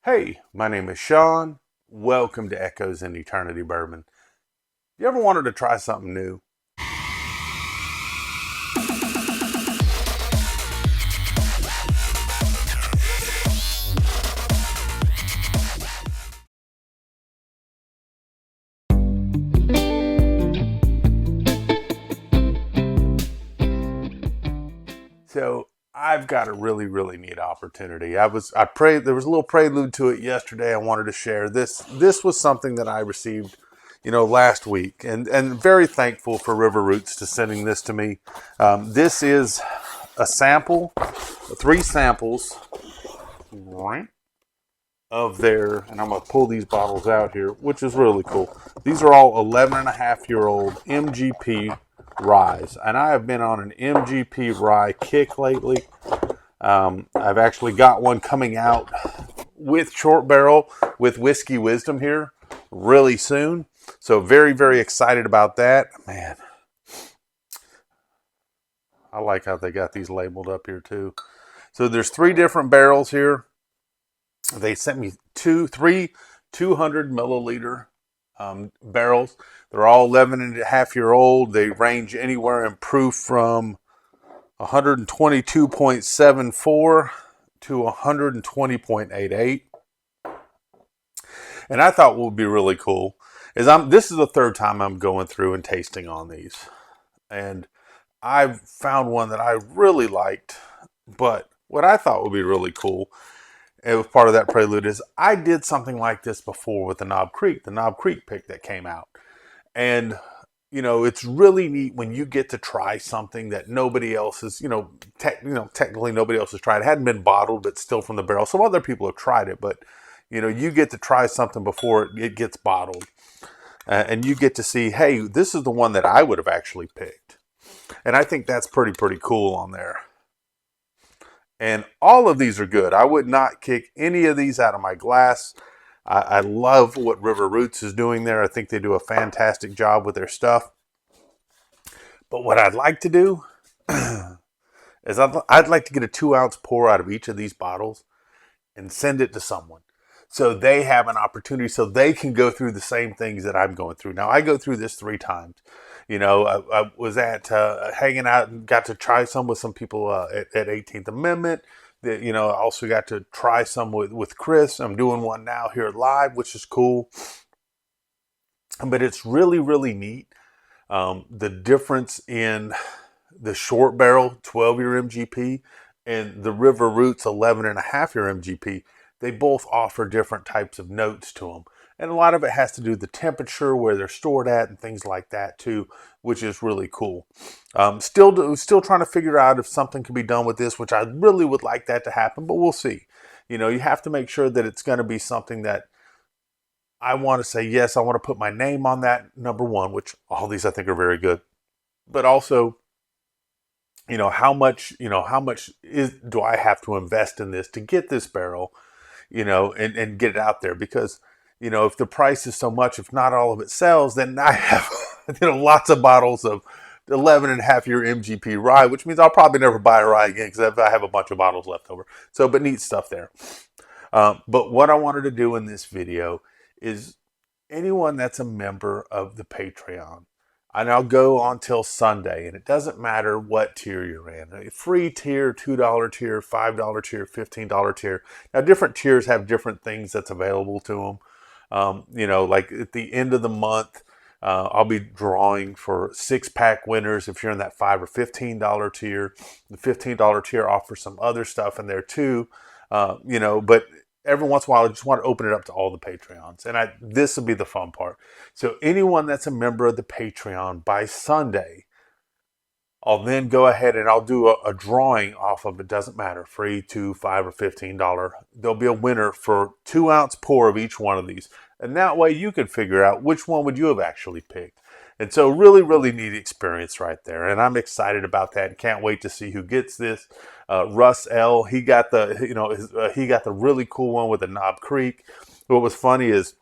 Hey, my name is Sean. Welcome to Echoes in Eternity Bourbon. You ever wanted to try something new? So I've got a really neat opportunity. I prayed, there was a little prelude to it yesterday. I wanted to share this. This was something that I received, last week, and very thankful for River Roots to sending this to me. This is a sample, 3 samples, right, of their, and I'm going to pull these bottles out here, which is really cool. These are all 11.5-year-old MGP ryes, and I have been on an MGP rye kick lately. I've actually got one coming out with short barrel with Whiskey Wisdom here really soon. So very excited about that. Man, I like how they got these labeled up here too. So there's 3 different barrels here. They sent me 3 200 milliliter barrels. They're all 11.5-year-old. They range anywhere in proof from 122.74 to 120.88. And I thought what would be really cool is this is the 3rd time I'm going through and tasting on these. And I've found one that I really liked, but what I thought would be really cool, it was part of that prelude, is I did something like this before with the Knob Creek pick that came out. And, it's really neat when you get to try something that nobody else has, technically nobody else has tried. It hadn't been bottled, but still from the barrel. Some other people have tried it, but, you get to try something before it gets bottled. And you get to see, hey, this is the one that I would have actually picked. And I think that's pretty cool on there. And all of these are good. I would not kick any of these out of my glass. I love what River Roots is doing there. I think they do a fantastic job with their stuff. But what I'd like to do is I'd like to get a 2-ounce pour out of each of these bottles and send it to someone, so they have an opportunity, so they can go through the same things that I'm going through. Now, I go through this 3 times. I was at hanging out and got to try some with some people at 18th Amendment. I also got to try some with Chris. I'm doing one now here live, which is cool. But it's really neat. The difference in the short barrel 12-year MGP and the River Roots 11.5-year MGP, they both offer different types of notes to them. And a lot of it has to do with the temperature, where they're stored at, and things like that too, which is really cool. Still trying to figure out if something can be done with this, which I really would like that to happen, but we'll see. You have to make sure that it's going to be something that I want to say, yes, I want to put my name on that, number one, which all these I think are very good. But also, how much do I have to invest in this to get this barrel, and get it out there? Because if the price is so much, if not all of it sells, then I have lots of bottles of 11.5-year MGP rye, which means I'll probably never buy a rye again because I have a bunch of bottles left over. So, but neat stuff there. But what I wanted to do in this video is anyone that's a member of the Patreon, and I'll go on till Sunday, and it doesn't matter what tier you're in. A free tier, $2 tier, $5 tier, $15 tier. Now, different tiers have different things that's available to them. Like at the end of the month, I'll be drawing for 6-pack winners if you're in that $5 or $15 tier. The $15 tier offers some other stuff in there too, but every once in a while I just want to open it up to all the Patreons. And this will be the fun part. So anyone that's a member of the Patreon by Sunday, I'll then go ahead and I'll do a drawing off of, it doesn't matter, free, $2, $5, or $15. There'll be a winner for 2-ounce pour of each one of these. And that way you can figure out which one would you have actually picked. And so really neat experience right there. And I'm excited about that and can't wait to see who gets this. Russ L, he got the really cool one with the Knob Creek. What was funny is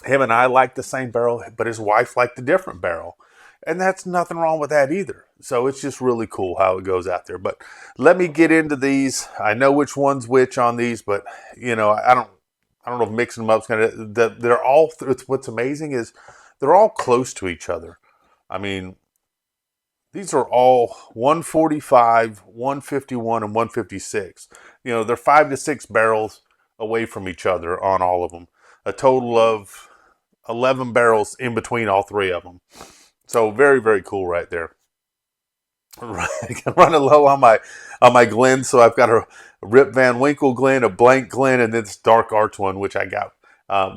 him and I liked the same barrel, but his wife liked a different barrel. And that's nothing wrong with that either. So it's just really cool how it goes out there. But let me get into these. I know which one's which on these, but I don't I don't know if mixing them up is kind of that they're all. What's amazing is they're all close to each other. I mean, these are all 145, 151, and 156. You know, they're 5 to 6 barrels away from each other on all of them. A total of 11 barrels in between all three of them. So very, very cool right there. Running low on my Glen, so I've got a Rip Van Winkle Glen, a blank Glen, and this Dark Arts one, which I got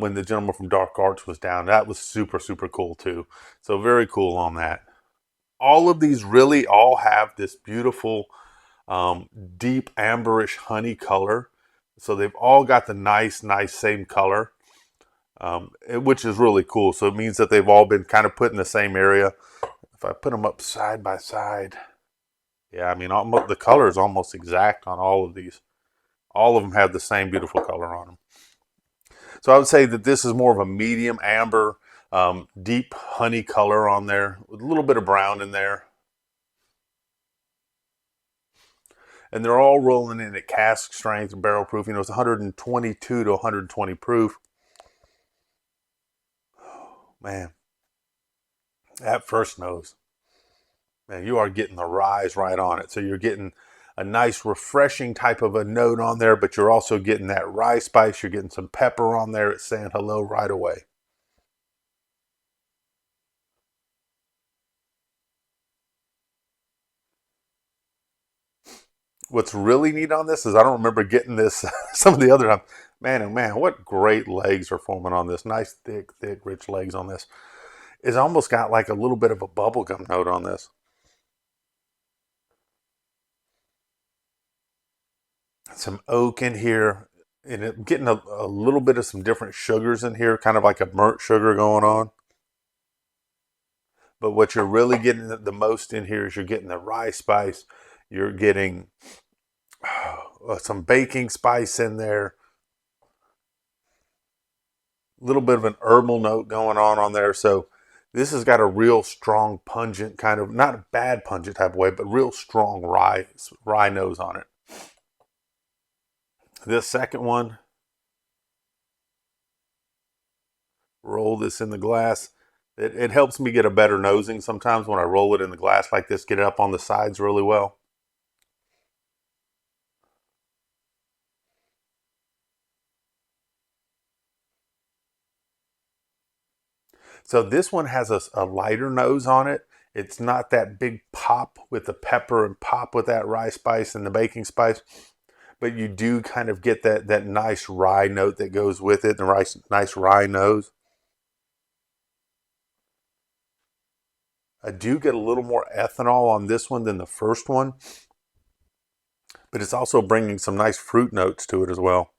when the gentleman from Dark Arts was down. That was super, super cool too. So very cool on that. All of these really all have this beautiful, deep amberish honey color. So they've all got the nice, nice same color, which is really cool. So it means that they've all been kind of put in the same area. If I put them up side by side, yeah, I mean, almost, the color is almost exact on all of these. All of them have the same beautiful color on them. So I would say that this is more of a medium amber, deep honey color on there, with a little bit of brown in there. And they're all rolling in at cask strength and barrel proof. You know, it's 122 to 120 proof. Man, that first nose, man, you are getting the rise right on it. So you're getting a nice refreshing type of a note on there, but you're also getting that rye spice. You're getting some pepper on there. It's saying hello right away. What's really neat on this is I don't remember getting this some of the other times. Man, oh man, what great legs are forming on this. Nice, thick, thick, rich legs on this. It's almost got like a little bit of a bubblegum note on this. Some oak in here, and getting a little bit of some different sugars in here, kind of like a burnt sugar going on. But what you're really getting the most in here is you're getting the rye spice. You're getting some baking spice in there. A little bit of an herbal note going on there. So this has got a real strong, pungent kind of, not a bad pungent type of way, but real strong rye nose on it. This second one, roll this in the glass. It helps me get a better nosing sometimes when I roll it in the glass like this, get it up on the sides really well. So this one has a lighter nose on it. It's not that big pop with the pepper and pop with that rye spice and the baking spice, but you do kind of get that nice rye note that goes with it, the nice rye nose. I do get a little more ethanol on this one than the first one, but it's also bringing some nice fruit notes to it as well.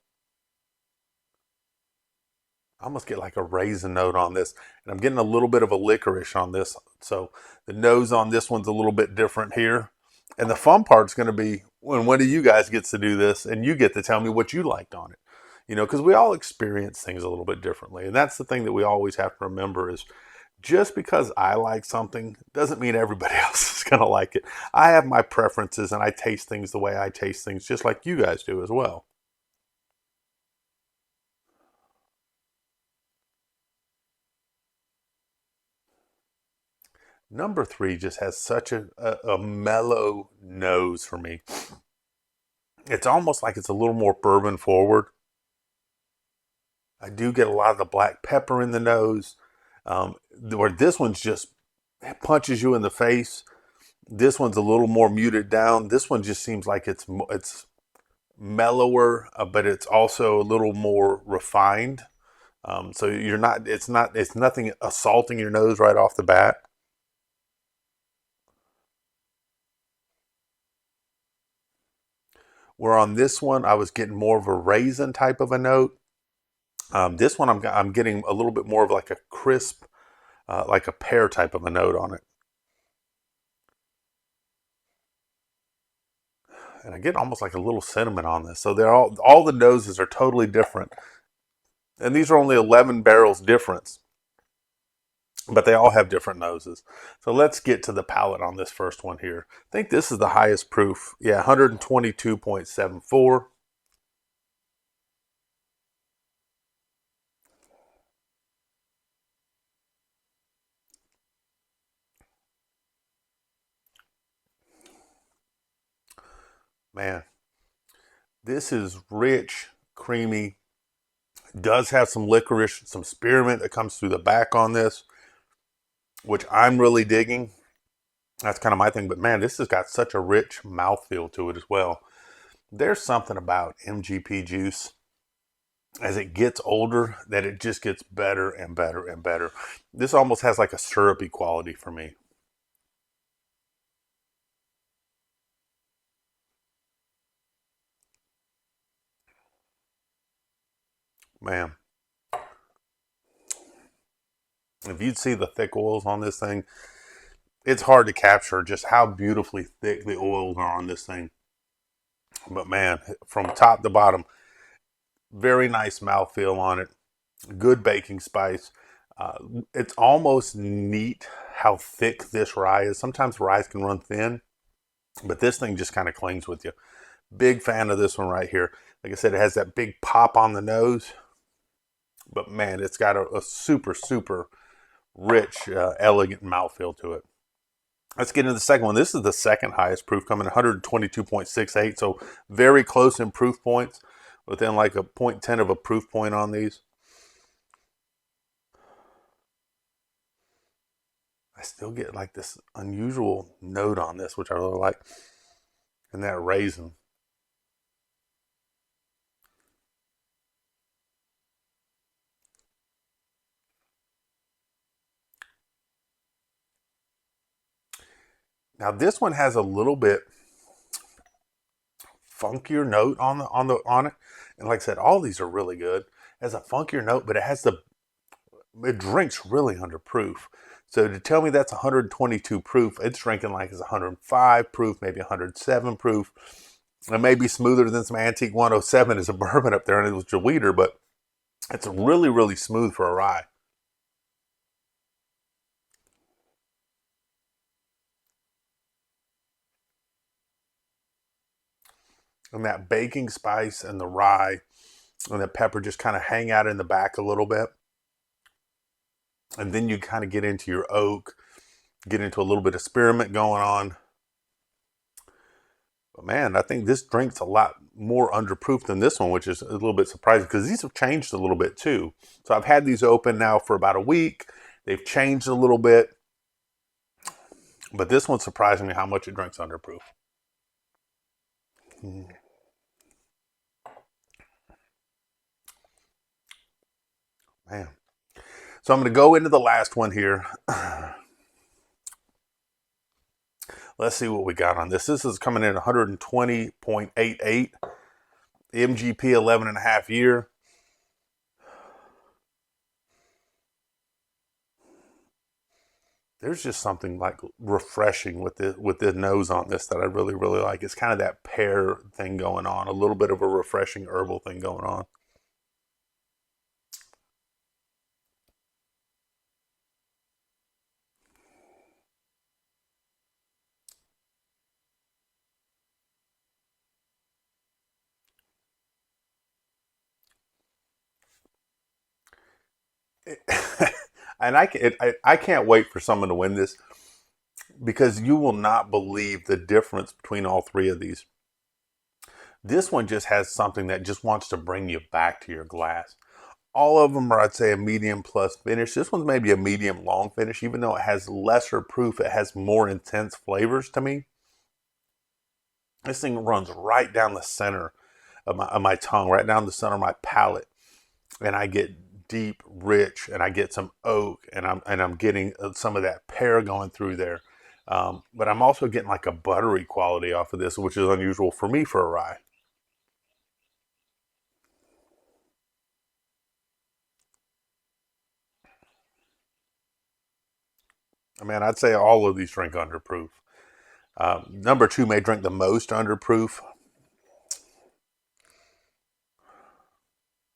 I almost get like a raisin note on this, and I'm getting a little bit of a licorice on this. So the nose on this one's a little bit different here. And the fun part's going to be when one of you guys gets to do this and you get to tell me what you liked on it. You know, because we all experience things a little bit differently. And that's the thing that we always have to remember is just because I like something doesn't mean everybody else is going to like it. I have my preferences and I taste things the way I taste things, just like you guys do as well. Number three just has such a mellow nose for me. It's almost like it's a little more bourbon forward. I do get a lot of the black pepper in the nose, where this one's just punches you in the face. This one's a little more muted down. This one just seems like it's mellower, but it's also a little more refined. So you're not. It's nothing assaulting your nose right off the bat. Where on this one, I was getting more of a raisin type of a note. This one, I'm getting a little bit more of like a crisp, like a pear type of a note on it. And I get almost like a little cinnamon on this. So they're all the noses are totally different. And these are only 11 barrels difference, but they all have different noses. So let's get to the palate on this first one here. I think this is the highest proof. Yeah, 122.74. Man, this is rich, creamy. Does have some licorice, some spearmint that comes through the back on this, which I'm really digging. That's kind of my thing. But man, this has got such a rich mouthfeel to it as well. There's something about MGP Juice as it gets older that it just gets better and better and better. This almost has like a syrupy quality for me. Man, if you'd see the thick oils on this thing, it's hard to capture just how beautifully thick the oils are on this thing. But man, from top to bottom, very nice mouthfeel on it. Good baking spice. Uh, it's almost neat how thick this rye is. Sometimes rye can run thin, but this thing just kind of clings with you. Big fan of this one right here. Like I said, it has that big pop on the nose, but man, it's got a super, super rich, elegant mouthfeel to it. Let's get into the second one. This is the second highest proof, coming 122.68, so very close in proof points, within like a 0.10 of a proof point on these. I still get like this unusual note on this, which I really like, and that raisin. Now this one has a little bit funkier note on it, and like I said, all these are really good. It has a funkier note, but it drinks really under proof. So to tell me that's 122 proof, it's drinking like it's 105 proof, maybe 107 proof. It may be smoother than some Antique 107 as a bourbon up there, and it was a weeder, but it's really, really smooth for a rye. And that baking spice and the rye and the pepper just kind of hang out in the back a little bit. And then you kind of get into your oak, get into a little bit of spearmint going on. But man, I think this drinks a lot more underproof than this one, which is a little bit surprising because these have changed a little bit too. So I've had these open now for about a week. They've changed a little bit. But this one's surprising me how much it drinks underproof. Man. So I'm going to go into the last one here. Let's see what we got on this. This is coming in 120.88. MGP 11 and a half year. There's just something like refreshing with the nose on this that I really, really like. It's kind of that pear thing going on, a little bit of a refreshing herbal thing going on. And I can't wait for someone to win this because you will not believe the difference between all three of these. This one just has something that just wants to bring you back to your glass. All of them are, I'd say, a medium plus finish. This one's maybe a medium long finish, even though it has lesser proof. It has more intense flavors to me. This thing runs right down the center of my tongue, right down the center of my palate, and I get deep, rich, and I get some oak, and I'm getting some of that pear going through there. But I'm also getting like a buttery quality off of this, which is unusual for me for a rye. I mean, I'd say all of these drink under proof. Number two may drink the most under proof,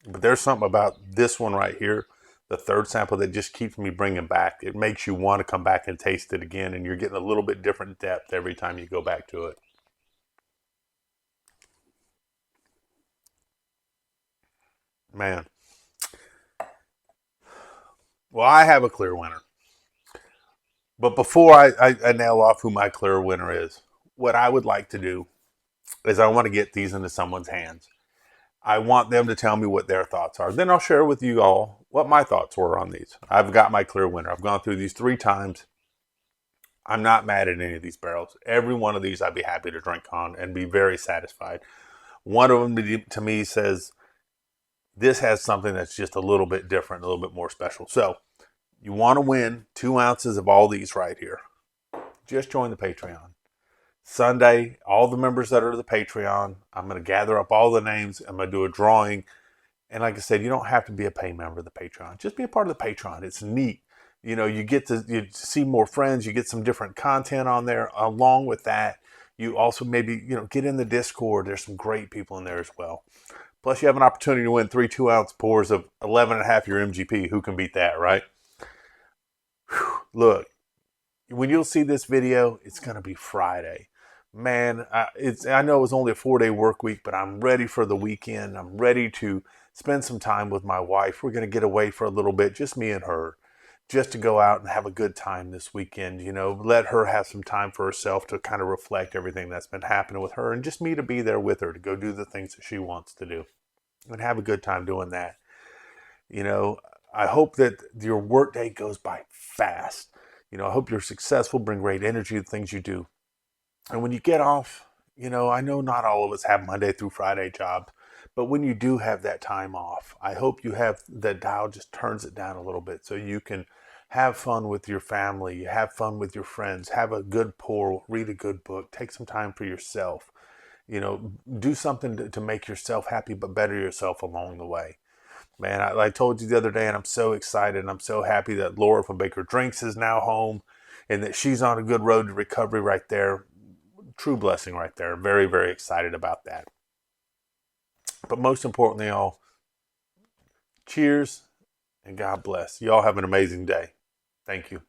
but there's something about this one right here, the third sample, that just keeps me bringing back. It makes you want to come back and taste it again, and you're getting a little bit different depth every time you go back to it. Man, well, I have a clear winner. But before I nail off who my clear winner is, what I would like to do is I want to get these into someone's hands. I want them to tell me what their thoughts are. Then I'll share with you all what my thoughts were on these. I've got my clear winner. I've gone through these 3 times. I'm not mad at any of these barrels. Every one of these I'd be happy to drink on and be very satisfied. One of them to me says this has something that's just a little bit different, a little bit more special. So you want to win 2 ounces of all these right here. Just join the Patreon. Sunday, all the members that are the Patreon, I'm going to gather up all the names. I'm going to do a drawing. And like I said, you don't have to be a pay member of the Patreon. Just be a part of the Patreon. It's neat. You get to see more friends. You get some different content on there. Along with that, you also maybe, get in the Discord. There's some great people in there as well. Plus, you have an opportunity to win 3 2-ounce pours of 11.5 your MGP. Who can beat that, right? Whew. Look, when you'll see this video, it's going to be Friday. Man, I know it was only a 4-day work week, but I'm ready for the weekend. I'm ready to spend some time with my wife. We're going to get away for a little bit, just me and her, just to go out and have a good time this weekend. Let her have some time for herself to kind of reflect everything that's been happening with her, and just me to be there with her to go do the things that she wants to do and have a good time doing that. I hope that your workday goes by fast. I hope you're successful, bring great energy to the things you do. And when you get off, I know not all of us have Monday through Friday jobs, but when you do have that time off, I hope you have the dial just turns it down a little bit so you can have fun with your family, have fun with your friends, have a good pour, read a good book, take some time for yourself. Do something to make yourself happy, but better yourself along the way. Man, I told you the other day, and I'm so excited, and I'm so happy that Laura from Baker Drinks is now home, and that she's on a good road to recovery right there. True blessing right there. Very, very excited about that. But most importantly, all, cheers, and God bless. Y'all have an amazing day. Thank you.